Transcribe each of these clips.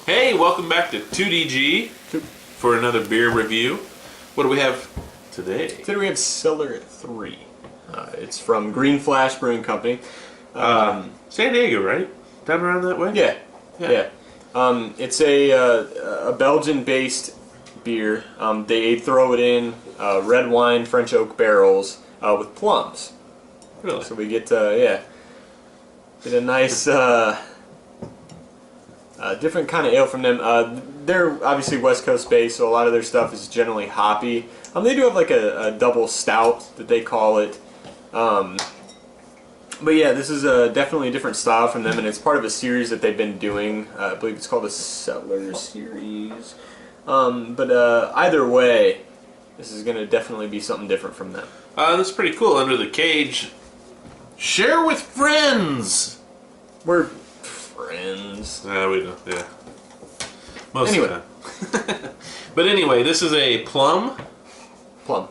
Hey, welcome back to 2DG for another beer review. What do we have today? Today we have Cellar 3. It's from Green Flash Brewing Company. San Diego, right? Down around that way? Yeah. It's a Belgian-based beer. They throw it in red wine French oak barrels with plums. Really? So we get a nice different kind of ale from them. They're obviously West Coast based, so a lot of their stuff is generally hoppy. They do have like a double stout that they call it. But yeah, this is definitely a different style from them, and it's part of a series that they've been doing. I believe it's called the Cellar series. But either way, this is going to definitely be something different from them. This is pretty cool. Under the cage, share with friends. We're friends. We don't. Yeah. Most Anyway. of the time. But anyway, this is a plum. Plum.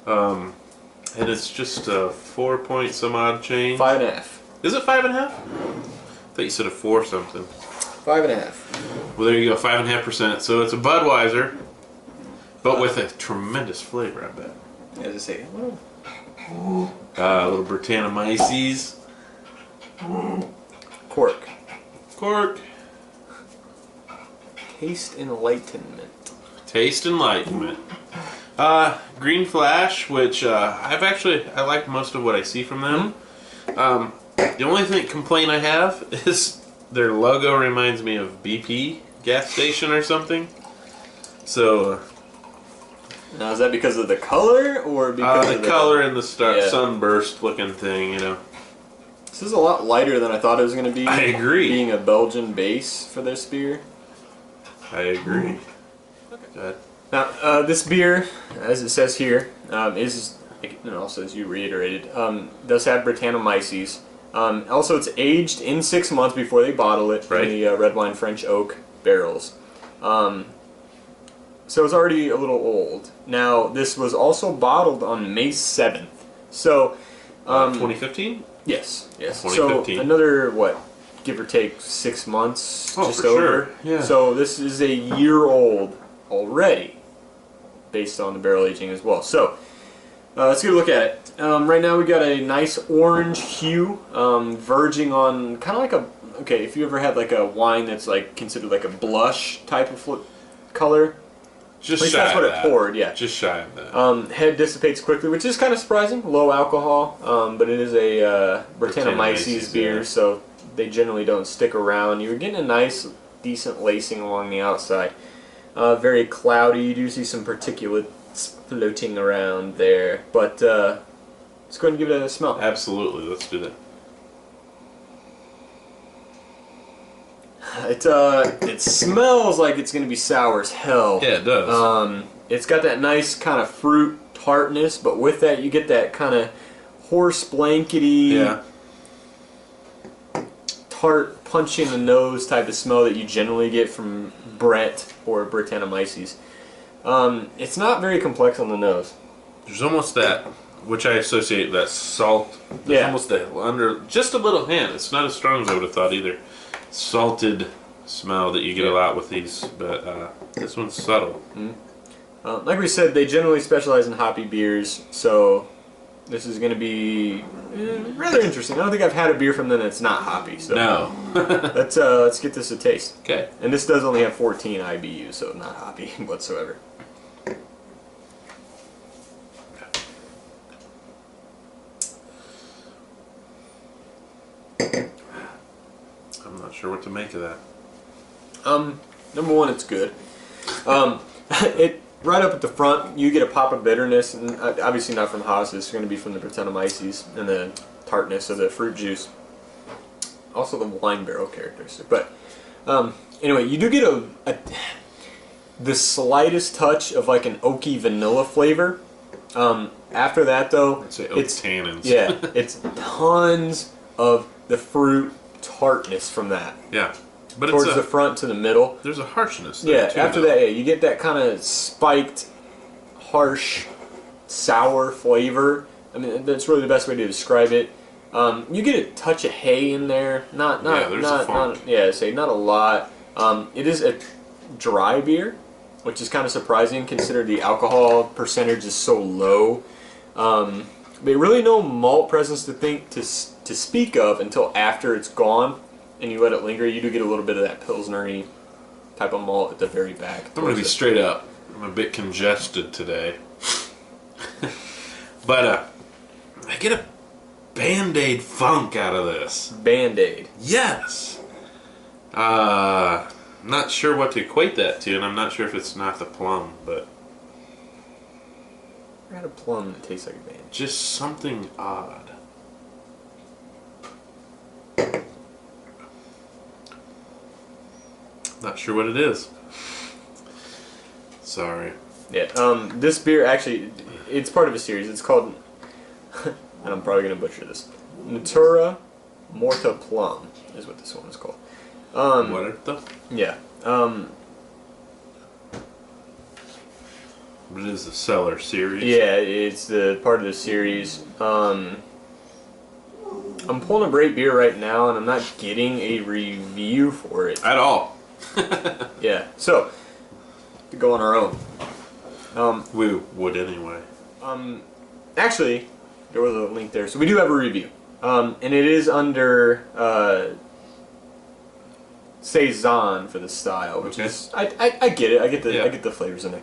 And it's just a 4 point some odd change. 5.5. Is it 5.5? I thought you said a 4 something. 5.5. Well, there you go, 5.5%. So it's a Budweiser, but with a tremendous flavor, I bet. As I say, A little Brettanomyces. cork. Cork. Taste enlightenment. Taste Enlightenment. Green Flash, which I like most of what I see from them. The only complaint I have is their logo reminds me of BP gas station or something. So Now, is that because of the color or because the of color and the Yeah. sunburst looking thing, you know. This is a lot lighter than I thought it was going to be. I agree. Being a Belgian base for this beer. I agree. Go ahead. Now, this beer, as it says here, is, and also as you reiterated, does have Brettanomyces. Also, it's aged in 6 months before they bottle it Right. in the red wine French oak barrels. So it's already a little old. Now, this was also bottled on May 7th. So, 2015? yes. 2015. So another, what, give or take 6 months, just for over. sure. Yeah. So this is a year old already, based on the barrel aging as well. So let's get a look at it. Right now we got a nice orange hue, verging on kind of like if you ever had like a wine that's like considered like a blush type of color. Just At least shy that's what of it that. poured, yeah. Just shy of that. Head dissipates quickly, which is kind of surprising. Low alcohol, but it is a Brettanomyces beer, yeah. so they generally don't stick around. You're getting a nice, decent lacing along the outside. Very cloudy. You do see some particulates floating around there, but let's go ahead and give it a smell. Absolutely. Let's do that. It smells like it's going to be sour as hell. Yeah, it does. It's got that nice kind of fruit tartness, but with that you get that kind of horse blankety, Yeah. tart, punch in the nose type of smell that you generally get from Brett or Brettanomyces. It's not very complex on the nose. There's almost that, which I associate that salt. There's Yeah. almost just a little hint. It's not as strong as I would have thought either. Salted smell that you get a lot with these, but this one's subtle. Like we said, they generally specialize in hoppy beers, so this is going to be rather interesting. I don't think I've had a beer from them that's not hoppy. So No. let's get this a taste. Okay. And this does only have 14 IBUs, so not hoppy whatsoever. I'm not sure what to make of that. Number one, it's good. It right up at the front, you get a pop of bitterness, and obviously not from hops. It's going to be from the Brettanomyces and the tartness of the fruit juice. Also the wine barrel characteristic. But anyway, you do get the slightest touch of like an oaky vanilla flavor. After that, though, I'd say oak tannins. Yeah, it's tons of the fruit tartness from that. Yeah. But Towards the front to the middle. There's a harshness there Yeah, too, after though. that, yeah, you get that kind of spiked, harsh, sour flavor. I mean, that's really the best way to describe it. You get a touch of hay in there, not Yeah, there's a funk. not a lot. It is a dry beer, which is kind of surprising considering the alcohol percentage is so low. But really no malt presence to speak of until after it's gone and you let it linger. You do get a little bit of that pilsner-y type of malt at the very back. I'm going to be straight up. I'm a bit congested today. But I get a Band-Aid funk out of this. Band-Aid. Yes. Not sure what to equate that to, and I'm not sure if it's not the plum, but I had a plum that tastes like a Band-Aid. just something odd. Not sure what it is. Sorry. Yeah. This beer actually, it's part of a series. It's called, and I'm probably gonna butcher this, Natura, Morta Plum is what this one is called. What are the? Yeah. What is the Cellar series? Yeah, it's the part of the series. I'm pulling a great beer right now, and I'm not getting a review for it At all. Yeah. So to go on our own. We would anyway. Actually, there was a link there, so we do have a review, and it is under Saison for the style, which is I get it. I get the flavors in there.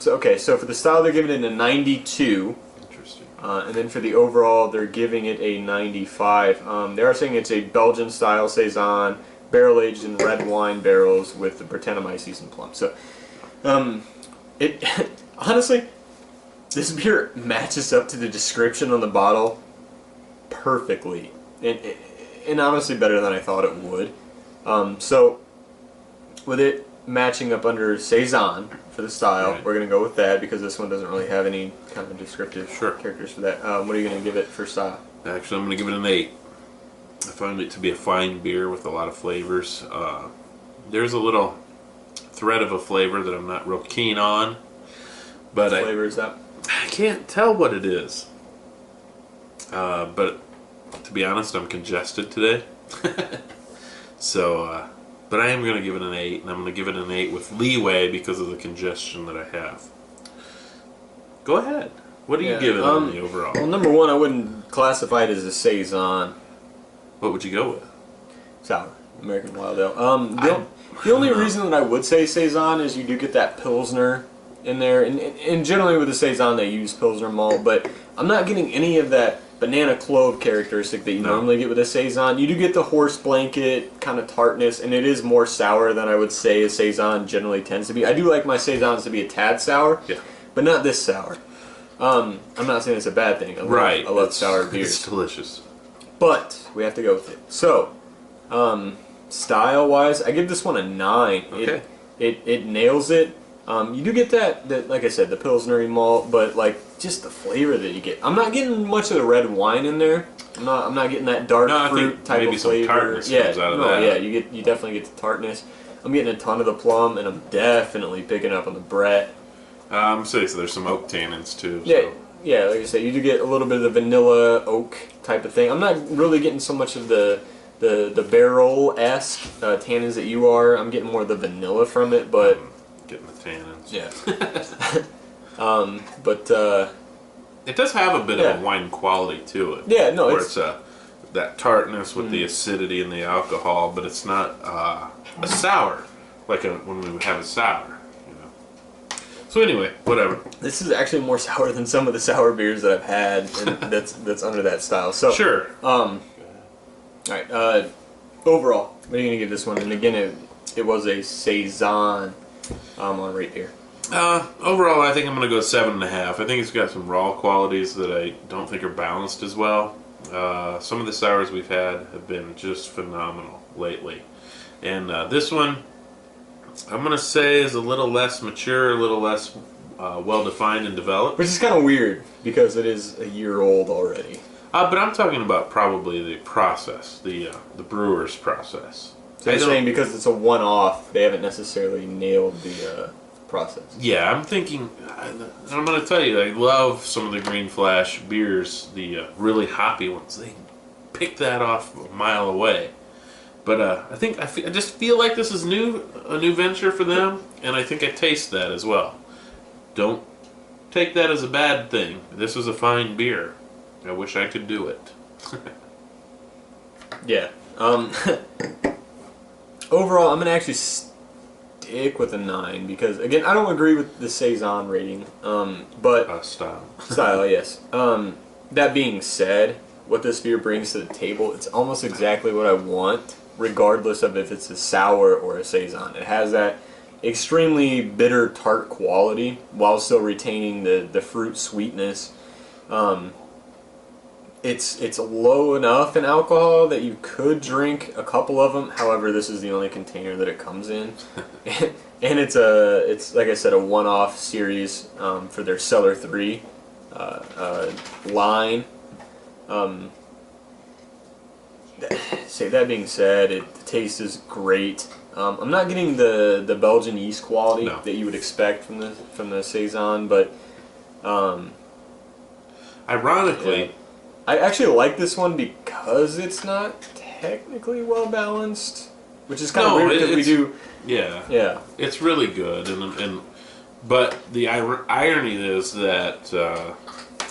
So for the style they're giving it a 92. Interesting. And then for the overall they're giving it a 95. They are saying it's a Belgian style Saison, barrel aged in red wine barrels with the Brettanomyces and plum. So it honestly, this beer matches up to the description on the bottle perfectly, and honestly better than I thought it would. So with it matching up under Saison for the style, right, we're going to go with that because this one doesn't really have any kind of descriptive characters for that. What are you going to give it for style? Actually, I'm going to give it an 8. I find it to be a fine beer with a lot of flavors. There's a little thread of a flavor that I'm not real keen on, but What flavor is that? I can't tell what it is. But to be honest, I'm congested today. So, but I am going to give it an 8, and I'm going to give it an 8 with leeway because of the congestion that I have. Go ahead. What do you give it on the overall? Well, number one, I wouldn't classify it as a Saison. What would you go with? Sour. American Wild Ale. The only reason that I would say Saison is you do get that Pilsner in there. And generally with the Saison they use Pilsner malt, but I'm not getting any of that banana clove characteristic that you normally get with a Saison. You do get the horse blanket kind of tartness, and it is more sour than I would say a Saison generally tends to be. I do like my Saisons to be a tad sour, but not this sour. I'm not saying it's a bad thing. I love sour beers. It's delicious. But we have to go with it. So, style-wise, I give this one a 9. Okay. It nails it. You do get that, like I said, the Pilsner malt, but like just the flavor that you get. I'm not getting much of the red wine in there. I'm not getting that dark fruit type of flavor. Tartness comes out of that. Yeah, you definitely get the tartness. I'm getting a ton of the plum, and I'm definitely picking up on the Brett. So there's some oak tannins too. Yeah, So. yeah. Like I said, you do get a little bit of the vanilla oak type of thing. I'm not really getting so much of the barrel-esque tannins that you are. I'm getting more of the vanilla from it, but Getting the tannins. yeah. But it does have a bit of a wine quality to it. Yeah, no, where it's that tartness with the acidity and the alcohol, but it's not a sour like when we would have a sour. So anyway, whatever. This is actually more sour than some of the sour beers that I've had, and that's under that style. So sure. All right. Overall, what are you gonna give this one? And again, it was a Saison on rate here. Overall, I think I'm gonna go 7.5. I think it's got some raw qualities that I don't think are balanced as well. Some of the sours we've had have been just phenomenal lately, and this one, I'm going to say, is a little less mature, a little less well-defined and developed. Which is kind of weird, because it is a year old already. But I'm talking about probably the process, the brewer's process. So you're saying because it's a one-off, they haven't necessarily nailed the process. Yeah, I'm thinking, I'm going to tell you, I love some of the Green Flash beers, the really hoppy ones. They pick that off a mile away. But I just feel like this is a new venture for them, and I think I taste that as well. Don't take that as a bad thing. This is a fine beer. I wish I could do it. Yeah. Overall, I'm gonna actually stick with a 9 because again, I don't agree with the Saison rating. But style, yes. That being said, what this beer brings to the table, it's almost exactly what I want, regardless of if it's a sour or a Saison. It has that extremely bitter tart quality while still retaining the fruit sweetness. It's low enough in alcohol that you could drink a couple of them. However, this is the only container that it comes in, and it's like I said, a one-off series for their Cellar 3 line. That being said, the taste is great. I'm not getting the Belgian yeast quality that you would expect from the Saison, but ironically. Yeah. I actually like this one because it's not technically well balanced, which is kind of weird because we do. Yeah, it's really good, but the irony is that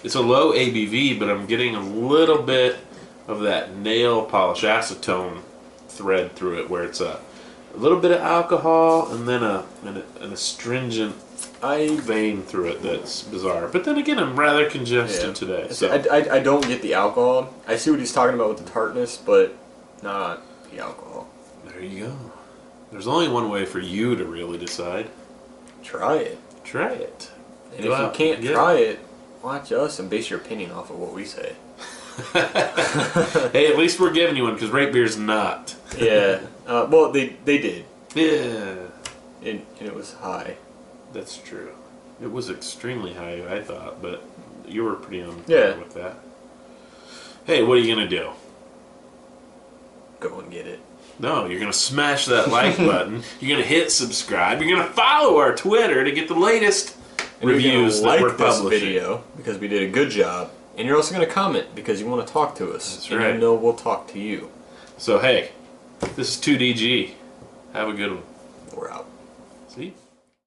it's a low ABV, but I'm getting a little bit of that nail polish acetone thread through it, where it's a little bit of alcohol and then an astringent vein through it that's bizarre. But then again, I'm rather congested today. So I don't get the alcohol. I see what he's talking about with the tartness, but not the alcohol. There you go. There's only one way for you to really decide. Try it. Try it. And if you can't try it, watch us and base your opinion off of what we say. Hey, at least we're giving you one, because Rate Beer's not. Yeah. Well, they did. Yeah. And it was high. That's true. It was extremely high, I thought, but you were pretty on board with that. Hey, what are you going to do? Go and get it. No, you're going to smash that like button. You're going to hit subscribe. You're going to follow our Twitter to get the latest reviews that we're publishing. This video because we did a good job. And you're also going to comment because you want to talk to us. That's and right. you know we'll talk to you. So, hey, this is 2DG. Have a good one. We're out. See?